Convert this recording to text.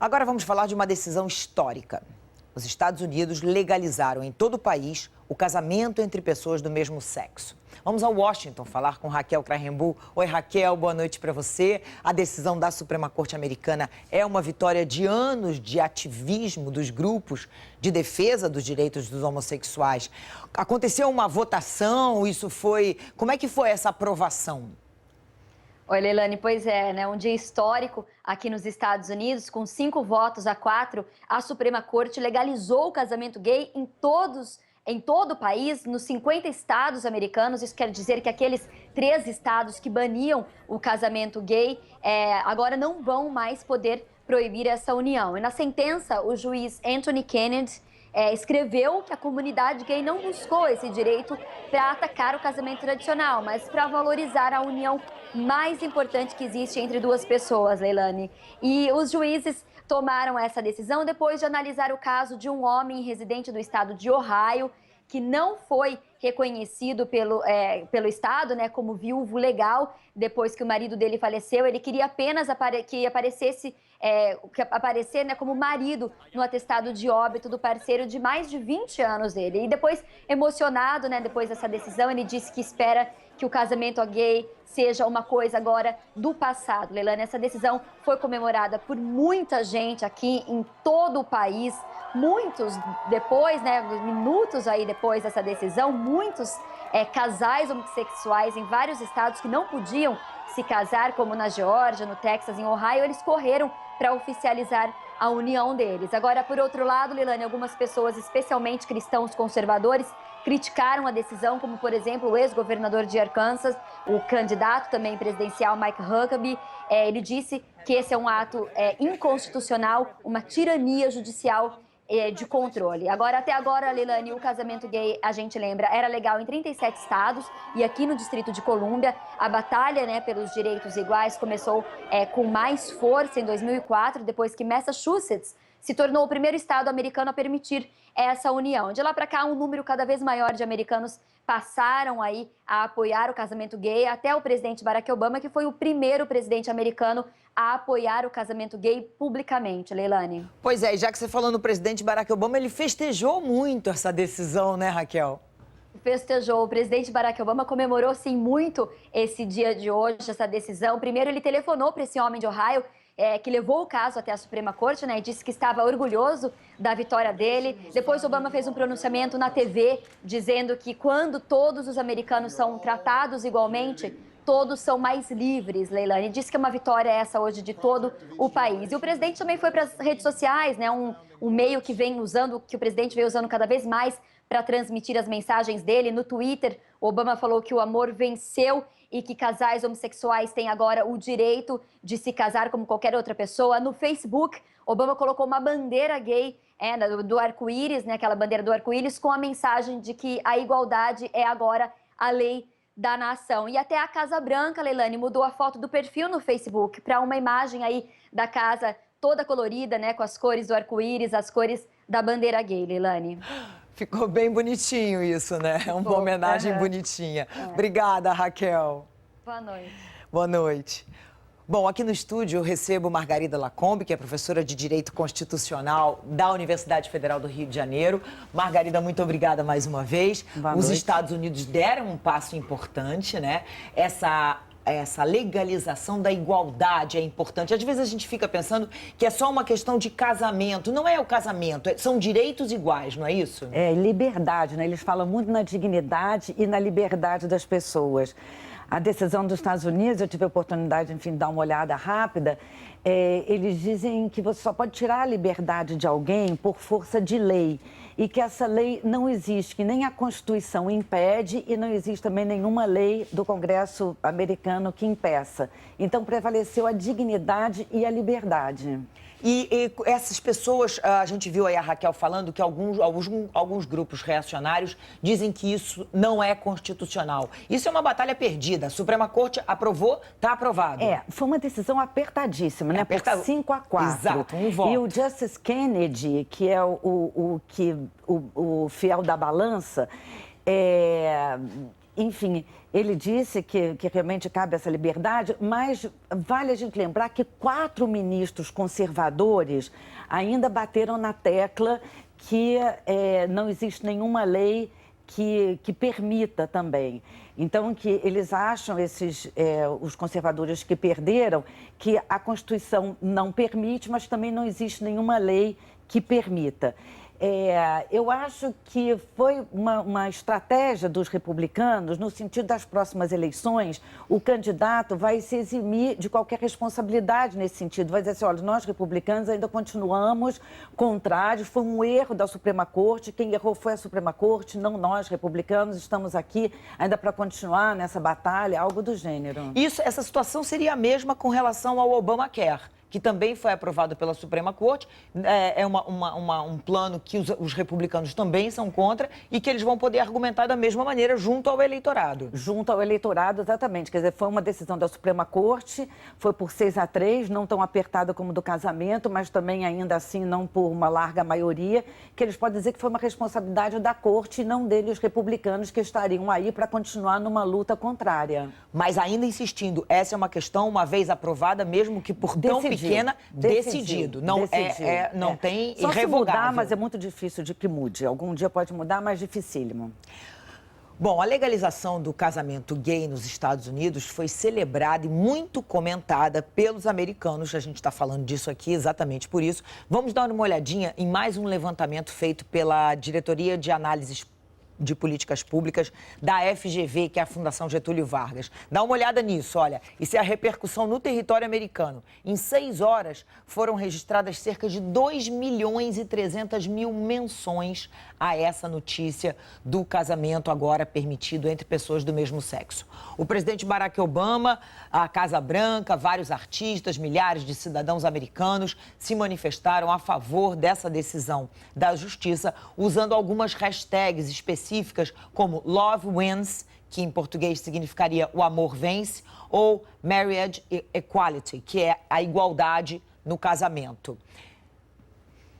Agora vamos falar de uma decisão histórica. Os Estados Unidos legalizaram em todo o país o casamento entre pessoas do mesmo sexo. Vamos a Washington falar com Raquel Krahenbuhl. Oi, Raquel, boa noite para você. A decisão da Suprema Corte Americana é uma vitória de anos de ativismo dos grupos de defesa dos direitos dos homossexuais. Aconteceu uma votação, Como é que foi essa aprovação? Oi, Leilani, pois é, né? Um dia histórico aqui nos Estados Unidos, com 5 votos a 4, a Suprema Corte legalizou o casamento gay em todo o país, nos 50 estados americanos. Isso quer dizer que aqueles 3 estados que baniam o casamento gay agora não vão mais poder proibir essa união. E na sentença, o juiz Anthony Kennedy escreveu que a comunidade gay não buscou esse direito para atacar o casamento tradicional, mas para valorizar a união mais importante que existe entre duas pessoas, Leilani. E os juízes tomaram essa decisão depois de analisar o caso de um homem residente do estado de Ohio, que não foi reconhecido pelo Estado, né, como viúvo legal depois que o marido dele faleceu. Ele queria apenas que aparecesse né, como marido no atestado de óbito do parceiro de mais de 20 anos dele. E depois, emocionado, né, depois dessa decisão, ele disse que espera que o casamento gay seja uma coisa agora do passado. Leilani, essa decisão foi comemorada por muita gente aqui em todo o país. Muitos depois, né, minutos aí depois dessa decisão, muitos casais homossexuais em vários estados que não podiam se casar, como na Geórgia, no Texas, em Ohio, eles correram para oficializar a união deles. Agora, por outro lado, Leilani, algumas pessoas, especialmente cristãos conservadores, criticaram a decisão, como, por exemplo, o ex-governador de Arkansas, o candidato também presidencial Mike Huckabee. Ele disse que esse é um ato inconstitucional, uma tirania judicial de controle. Até agora, Leilani, o casamento gay, a gente lembra, era legal em 37 estados e aqui no Distrito de Colômbia, a batalha, né, pelos direitos iguais começou com mais força em 2004, depois que Massachusetts se tornou o primeiro estado americano a permitir essa união. De lá para cá, um número cada vez maior de americanos passaram aí a apoiar o casamento gay, até o presidente Barack Obama, que foi o primeiro presidente americano a apoiar o casamento gay publicamente, Leilani. Pois é, e já que você falou no presidente Barack Obama, ele festejou muito essa decisão, né, Raquel? Festejou. O presidente Barack Obama comemorou, sim, muito esse dia de hoje, essa decisão. Primeiro, ele telefonou para esse homem de Ohio, que levou o caso até a Suprema Corte, né, e disse que estava orgulhoso da vitória dele. Depois, Obama fez um pronunciamento na TV, dizendo que quando todos os americanos são tratados igualmente, todos são mais livres, Leilani. Disse que é uma vitória essa hoje de todo o país. E o presidente também foi para as redes sociais, né, um meio que o presidente vem usando cada vez mais para transmitir as mensagens dele. No Twitter, Obama falou que o amor venceu e que casais homossexuais têm agora o direito de se casar como qualquer outra pessoa. No Facebook, Obama colocou uma bandeira gay do arco-íris, né, aquela bandeira do arco-íris, com a mensagem de que a igualdade é agora a lei da nação. E até a Casa Branca, Leilani, mudou a foto do perfil no Facebook para uma imagem aí da casa toda colorida, né, com as cores do arco-íris, as cores da bandeira gay, Leilani. Ficou bem bonitinho isso, né? É uma homenagem bonitinha. Obrigada, Raquel. Boa noite. Boa noite. Bom, aqui no estúdio eu recebo Margarida Lacombe, que é professora de Direito Constitucional da Universidade Federal do Rio de Janeiro. Margarida, muito obrigada mais uma vez. Os Estados Unidos deram um passo importante, né? Essa legalização da igualdade é importante. Às vezes a gente fica pensando que é só uma questão de casamento. Não é o casamento, são direitos iguais, não é isso? É, liberdade, né? Eles falam muito na dignidade e na liberdade das pessoas. A decisão dos Estados Unidos, eu tive a oportunidade, enfim, de dar uma olhada rápida, eles dizem que você só pode tirar a liberdade de alguém por força de lei e que essa lei não existe, que nem a Constituição impede e não existe também nenhuma lei do Congresso americano que impeça. Então, prevaleceu a dignidade e a liberdade. E essas pessoas, a gente viu aí a Raquel falando que alguns grupos reacionários dizem que isso não é constitucional. Isso é uma batalha perdida. A Suprema Corte aprovou, está aprovado. Foi uma decisão apertadíssima, né? Por 5-4. Exato, um voto. E o Justice Kennedy, que é o fiel da balança, Enfim, ele disse que realmente cabe essa liberdade, mas vale a gente lembrar que 4 ministros conservadores ainda bateram na tecla que não existe nenhuma lei que permita também. Então, que eles acham, os conservadores que perderam, que a Constituição não permite, mas também não existe nenhuma lei que permita. Eu acho que foi uma estratégia dos republicanos, no sentido das próximas eleições, o candidato vai se eximir de qualquer responsabilidade nesse sentido. Vai dizer assim, olha, nós republicanos ainda continuamos contrários, foi um erro da Suprema Corte, quem errou foi a Suprema Corte, não nós republicanos, estamos aqui ainda para continuar nessa batalha, algo do gênero. Essa situação seria a mesma com relação ao Obamacare, que também foi aprovado pela Suprema Corte, um plano que os republicanos também são contra e que eles vão poder argumentar da mesma maneira junto ao eleitorado. Junto ao eleitorado, exatamente. Quer dizer, foi uma decisão da Suprema Corte, foi por 6-3, não tão apertada como do casamento, mas também ainda assim não por uma larga maioria, que eles podem dizer que foi uma responsabilidade da Corte e não deles, republicanos, que estariam aí para continuar numa luta contrária. Mas ainda insistindo, essa é uma questão, uma vez aprovada, mesmo que por tão pequena, decidido. Não tem só irrevogável. se mudar, mas é muito difícil de que mude. Algum dia pode mudar, mas dificílimo. Bom, a legalização do casamento gay nos Estados Unidos foi celebrada e muito comentada pelos americanos. A gente está falando disso aqui exatamente por isso. Vamos dar uma olhadinha em mais um levantamento feito pela Diretoria de Análises de Políticas Públicas da FGV, que é a Fundação Getúlio Vargas. Dá uma olhada nisso, olha. Isso é a repercussão no território americano. Em 6 horas, foram registradas cerca de 2.300.000 menções a essa notícia do casamento agora permitido entre pessoas do mesmo sexo. O presidente Barack Obama, a Casa Branca, vários artistas, milhares de cidadãos americanos se manifestaram a favor dessa decisão da Justiça, usando algumas hashtags específicas como Love Wins, que em português significaria o amor vence, ou Marriage Equality, que é a igualdade no casamento.